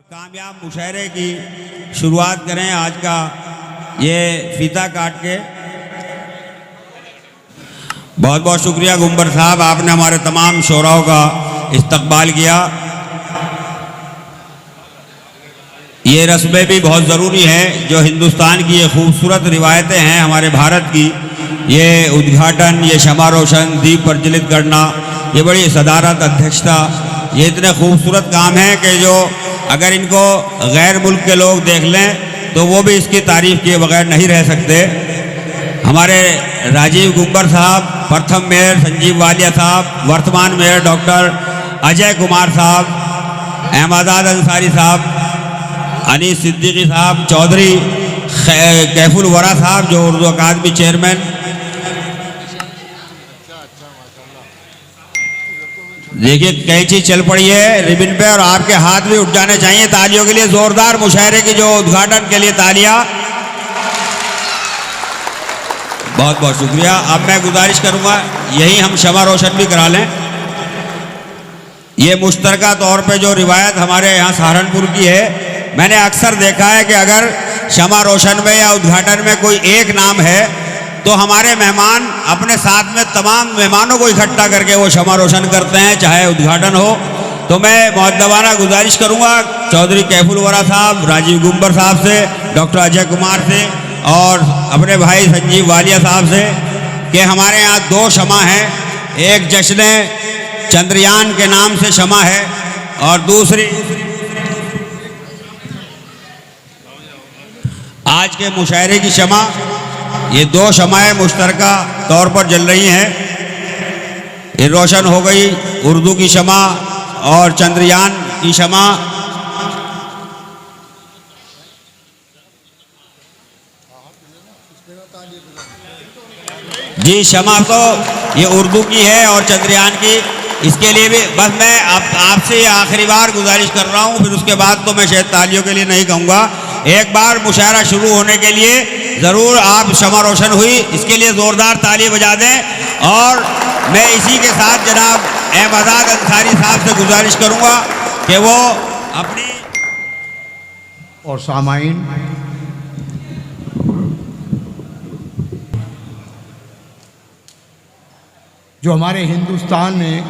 कामयाब मुशायरे की शुरुआत करें आज का ये फीता काट के। बहुत बहुत शुक्रिया गुंबर साहब, आपने हमारे तमाम शोराओं का इस्तकबाल किया। ये रस्में भी बहुत ज़रूरी हैं जो हिंदुस्तान की ये खूबसूरत रिवायतें हैं हमारे भारत की। ये उद्घाटन, ये शमा रोशन, दीप प्रज्वलित करना, ये बड़ी सदारत, अध्यक्षता, ये इतने खूबसूरत काम हैं कि जो अगर इनको गैर मुल्क के लोग देख लें तो वो भी इसकी तारीफ़ किए बगैर नहीं रह सकते। हमारे राजीव गुंबर साहब, प्रथम मेयर संजीव वालिया साहब, वर्तमान मेयर डॉक्टर अजय कुमार साहब, अहमदाद अंसारी साहब, अनीस सिद्दीकी साहब, चौधरी कैफुल वरा साहब जो उर्दू अकादमी चेयरमैन, देखिए कैंची चल पड़ी है रिबन पे और आपके हाथ भी उठ जाने चाहिए तालियों के लिए। जोरदार मुशायरे की जो उद्घाटन के लिए तालियां। बहुत बहुत शुक्रिया। अब मैं गुजारिश करूंगा यही हम शमा रोशन भी करा लें। ये मुश्तरका तौर पे जो रिवायत हमारे यहाँ सहारनपुर की है, मैंने अक्सर देखा है कि अगर शमा रोशन में या उद्घाटन में कोई एक नाम है तो हमारे मेहमान अपने साथ में तमाम मेहमानों को इकट्ठा करके वो शमा रोशन करते हैं, चाहे उद्घाटन हो। तो मैं मुअद्दबाना गुजारिश करूंगा चौधरी कैफुल वरा साहब, राजीव गुंबर साहब से, डॉक्टर अजय कुमार से और अपने भाई संजीव वालिया साहब से कि हमारे यहाँ दो शमा हैं। एक जश्न चंद्रयान के नाम से शमा है और दूसरी आज के मुशायरे की शमा। ये दो शमाएं मुश्तरका तौर पर जल रही हैं। ये रोशन हो गई उर्दू की शमा और चंद्रयान की शमा। जी शमा तो ये उर्दू की है और चंद्रयान की, इसके लिए भी बस मैं आपसे आखिरी बार गुजारिश कर रहा हूँ, फिर उसके बाद तो मैं शायद तालियों के लिए नहीं कहूँगा। एक बार मुशायरा शुरू होने के लिए ज़रूर आप शमा रोशन हुई, इसके लिए ज़ोरदार ताली बजा दें। और मैं इसी के साथ जनाब अहमदाद अंसारी साहब से गुजारिश करूँगा कि वो अपनी और सामाईन जो हमारे हिंदुस्तान में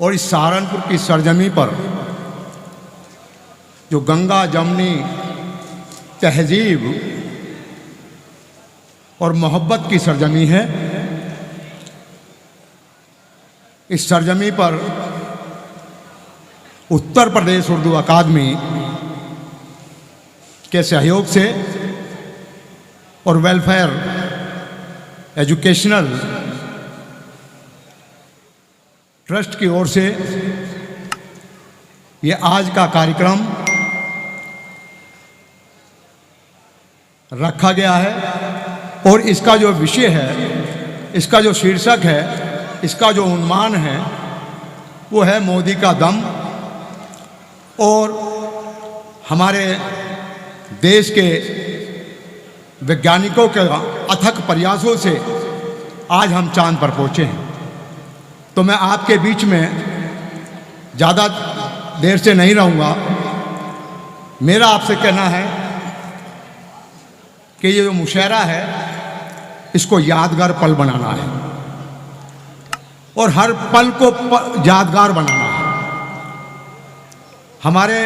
और इस सहारनपुर की सरजमी पर जो गंगा जमनी तहजीब और मोहब्बत की सरजमी है, इस सरजमी पर उत्तर प्रदेश उर्दू अकादमी के सहयोग से और वेलफेयर एजुकेशनल ट्रस्ट की ओर से ये आज का कार्यक्रम रखा गया है। और इसका जो विषय है, इसका जो शीर्षक है, इसका जो उन्माद है वो है मोदी का दम। और हमारे देश के वैज्ञानिकों के अथक प्रयासों से आज हम चांद पर पहुंचे हैं। तो मैं आपके बीच में ज़्यादा देर से नहीं रहूँगा। मेरा आपसे कहना है कि ये जो मुशायरा है इसको यादगार पल बनाना है और हर पल को यादगार बनाना है। हमारे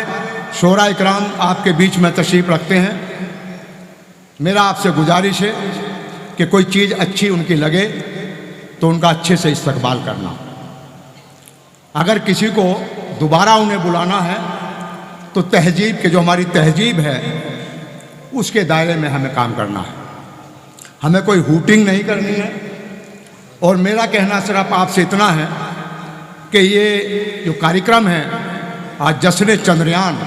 शोरा इकराम आपके बीच में तशरीफ़ रखते हैं। मेरा आपसे गुजारिश है कि कोई चीज़ अच्छी उनकी लगे तो उनका अच्छे से इस्तकबाल करना। अगर किसी को दोबारा उन्हें बुलाना है तो तहजीब के जो हमारी तहजीब है उसके दायरे में हमें काम करना है। हमें कोई हूटिंग नहीं करनी है। और मेरा कहना सिर्फ आपसे इतना है कि ये जो कार्यक्रम है आज जश्न चंद्रयान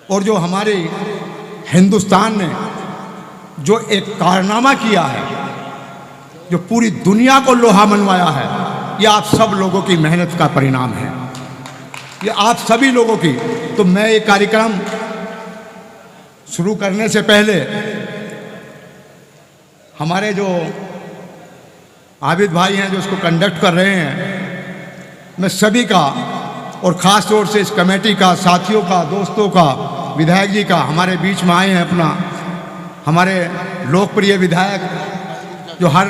और जो हमारे हिंदुस्तान ने जो एक कारनामा किया है, जो पूरी दुनिया को लोहा मनवाया है, ये आप सब लोगों की मेहनत का परिणाम है, ये आप सभी लोगों की। तो मैं ये कार्यक्रम शुरू करने से पहले हमारे जो आबिद भाई हैं जो इसको कंडक्ट कर रहे हैं, मैं सभी का और ख़ास तौर से इस कमेटी का, साथियों का, दोस्तों का, विधायक जी का, हमारे बीच में आए हैं अपना हमारे लोकप्रिय विधायक जो हर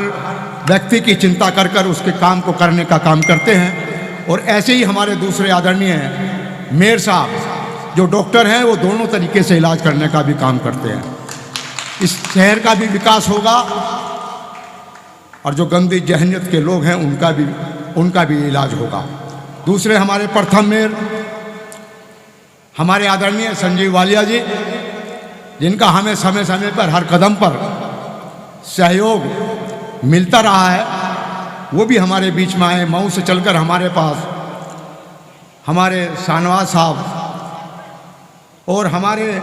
व्यक्ति की चिंता कर कर उसके काम को करने का काम करते हैं। और ऐसे ही हमारे दूसरे आदरणीय हैं मेयर साहब जो डॉक्टर हैं, वो दोनों तरीके से इलाज करने का भी काम करते हैं। इस शहर का भी विकास होगा और जो गंदी जहनियत के लोग हैं उनका भी इलाज होगा। दूसरे हमारे प्रथम मेयर हमारे आदरणीय संजीव वालिया जी, जिनका हमें समय समय पर हर कदम पर सहयोग मिलता रहा है, वो भी हमारे बीच में आए। मऊ से चलकर हमारे पास हमारे शाहनवाज साहब और हमारे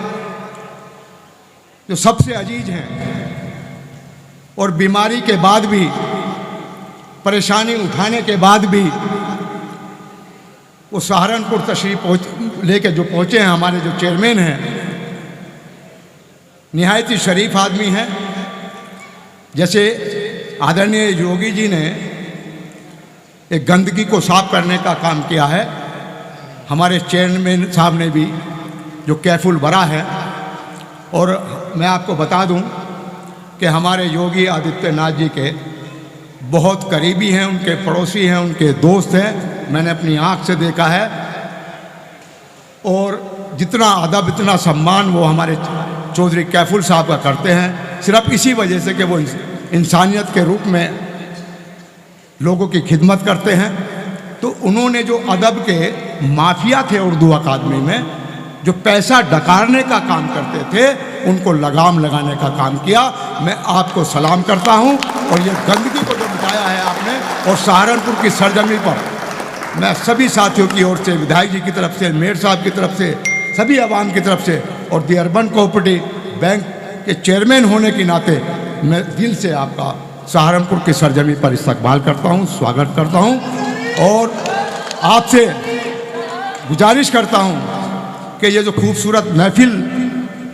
जो सबसे अजीज हैं और बीमारी के बाद भी, परेशानी उठाने के बाद भी वो सहारनपुर तशरीफ लेके जो पहुँचे हैं, हमारे जो चेयरमैन हैं, निहायत ही शरीफ आदमी हैं। जैसे आदरणीय योगी जी ने एक गंदगी को साफ करने का काम किया है, हमारे चेयरमैन साहब ने भी जो कैफुल भरा है। और मैं आपको बता दूं कि हमारे योगी आदित्यनाथ जी के बहुत करीबी हैं, उनके पड़ोसी हैं, उनके दोस्त हैं, मैंने अपनी आँख से देखा है। और जितना अदब, इतना सम्मान वो हमारे चौधरी कैफुल साहब का करते हैं, सिर्फ इसी वजह से कि वो इंसानियत के रूप में लोगों की खिदमत करते हैं। तो उन्होंने जो अदब के माफिया थे उर्दू अकादमी में, जो पैसा डकारने का काम करते थे, उनको लगाम लगाने का काम किया। मैं आपको सलाम करता हूं। और ये गंदगी को जो मिटाया है आपने, और सहारनपुर की सरजमी पर मैं सभी साथियों की ओर से, विधायक जी की तरफ से, मेयर साहब की तरफ से, सभी आवाम की तरफ से और दी अर्बन कोऑपरेटिव बैंक के चेयरमैन होने के नाते मैं दिल से आपका सहारनपुर की सरजमी पर इस्तकबाल करता हूं, स्वागत करता हूं। और आपसे गुजारिश करता हूं कि ये जो खूबसूरत महफिल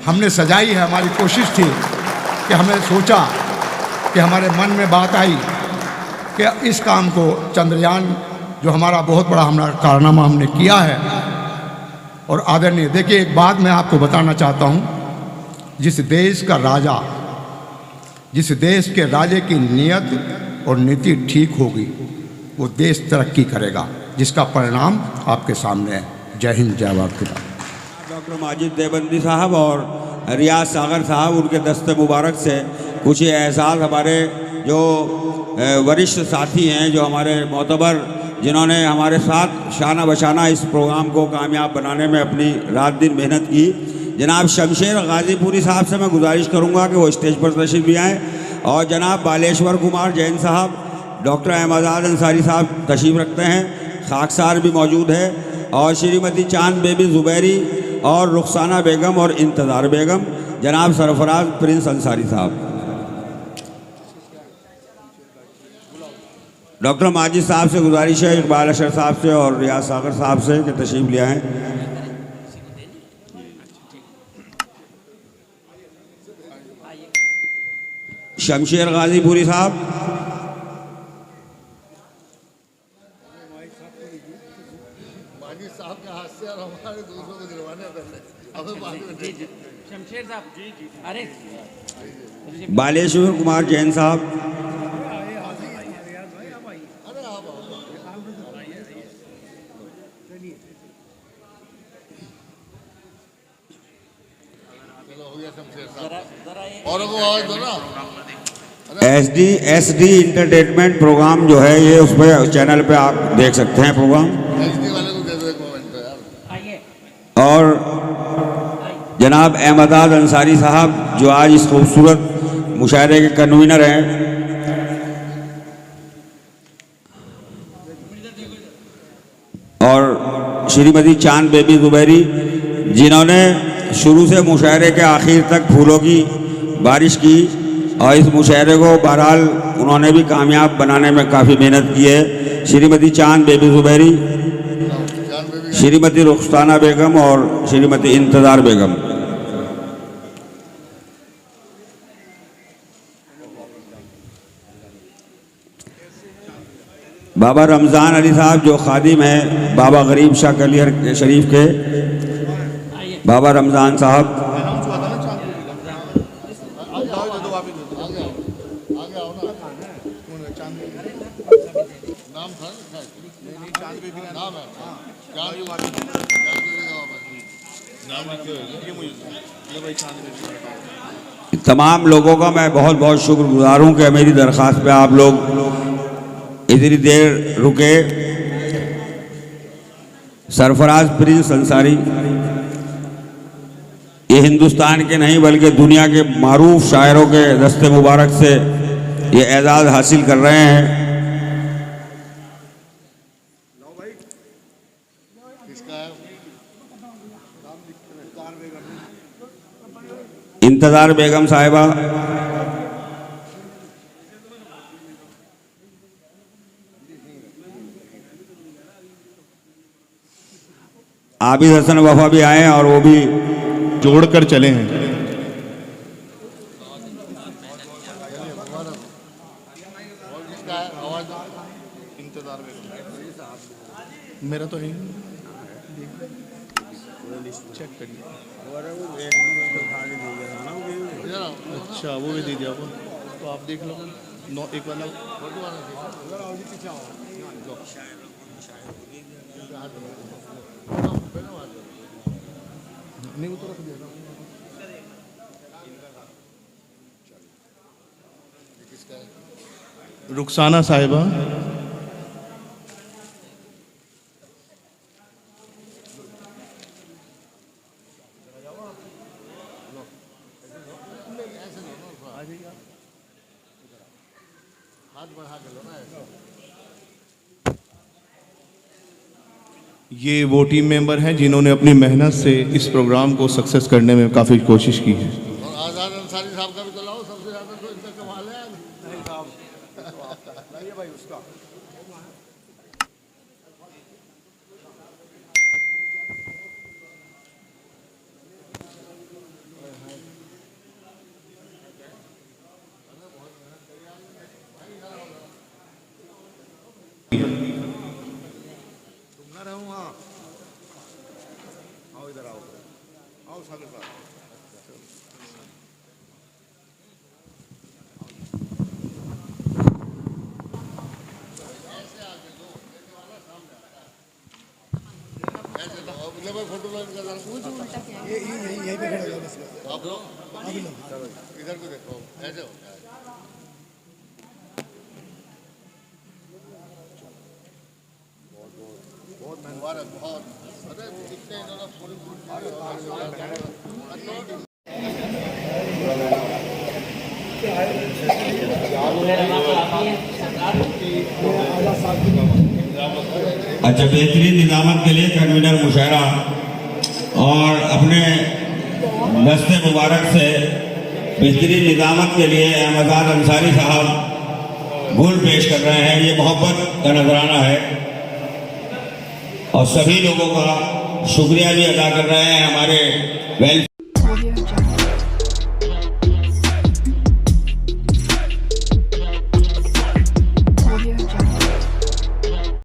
हमने सजाई है, हमारी कोशिश थी कि हमें सोचा कि हमारे मन में बात आई कि इस काम को, चंद्रयान जो हमारा बहुत बड़ा हमारा कारनामा हमने किया है। और आदरणीय, देखिए एक बात मैं आपको बताना चाहता हूँ, जिस देश के राजे की नीयत और नीति ठीक होगी, वो देश तरक्की करेगा, जिसका परिणाम आपके सामने है। जय हिंद, जय भारत। डॉक्टर माजिद देवबंदी साहब और रियाज सागर साहब, उनके दस्ते मुबारक से कुछ ये एहसास हमारे जो वरिष्ठ साथी हैं, जो हमारे मोतबर, जिन्होंने हमारे साथ शाना बशाना इस प्रोग्राम को कामयाब बनाने में अपनी रात दिन मेहनत की, जनाब शमशेर गाजीपुरी साहब से मैं गुजारिश करूंगा कि वो स्टेज पर तशरीफ भी आएँ। और जनाब बालेश्वर कुमार जैन साहब, डॉक्टर अहमदाद अंसारी साहब तशरीफ रखते हैं, खाकसार भी मौजूद है, और श्रीमती चांद बेबी ज़ुबैरी और रुखसाना बेगम और इंतज़ार बेगम, जनाब सरफराज प्रिंस अंसारी साहब। डॉक्टर माजिद साहब से गुजारिश है, इकबाल अशर साहब से और रियाज सागर साहब से कि तशरीफ ले आएँ। शमशेर गाजीपुरी साहब, बालेश्वर कुमार जैन साहब, SD इंटरटेनमेंट प्रोग्राम जो है ये, उस पर चैनल पे आप देख सकते हैं प्रोग्राम। SD वाले को दे दो एक मोमेंट यार। और जनाब अहमदाद अंसारी साहब जो आज इस खूबसूरत मुशायरे के कन्वीनर हैं। और श्रीमती चांद बेबी जुबैरी, जिन्होंने शुरू से मुशायरे के आखिर तक फूलों की बारिश की और इस मुशायरे को बहरहाल उन्होंने भी कामयाब बनाने में काफ़ी मेहनत की है। श्रीमती चांद बेबी जुबैरी, श्रीमती रुखसाना बेगम और श्रीमती इंतज़ार बेगम। बाबा रमज़ान अली साहब जो खादिम हैं बाबा गरीब शाह कलियर शरीफ के, बाबा रमज़ान साहब। तमाम लोगों का मैं बहुत बहुत शुक्रगुजार हूँ कि मेरी दरख्वास्त पे आप लोग इतनी देर रुके। सरफराज प्रिंस अंसारी ये हिंदुस्तान के नहीं बल्कि दुनिया के मारूफ शायरों के दस्ते मुबारक से ये एजाज़ हासिल कर रहे हैं। इंतज़ार बेगम साहिबा, आबिद हसन वफा भी आए और वो भी जोड़कर चले हैं। मेरा तो है चेक करिए। अच्छा वो भी दे दिया वो, तो आप देख लो। एक वाला नहीं, वो तो रख दिया। रुखसाना साहिबा, ये वो टीम मेंबर हैं जिन्होंने अपनी मेहनत से इस प्रोग्राम को सक्सेस करने में काफ़ी कोशिश की है। और आज़ाद अंसारी साहब का भी तो लाओ, सबसे ज़्यादा तो इनका कमाल है। नहीं साहब, लाइए भाई उसका। फोटो लो इनका, यहीं पे खड़े हो जाओ बस। आप लोग इधर को देखो, ऐसे हो बहुत मुबारक, बहुत। अरे कितने इन्होंने पूरी अच्छा, बेहतरीन निज़ामत के लिए कन्वीनर मुशायरा और अपने दस्ते मुबारक से बेहतरीन निज़ामत के लिए अहमदाद अंसारी साहब गुल पेश कर रहे हैं। ये मोहब्बत का नजराना है और सभी लोगों का शुक्रिया भी अदा कर रहे हैं हमारे वेलफेयर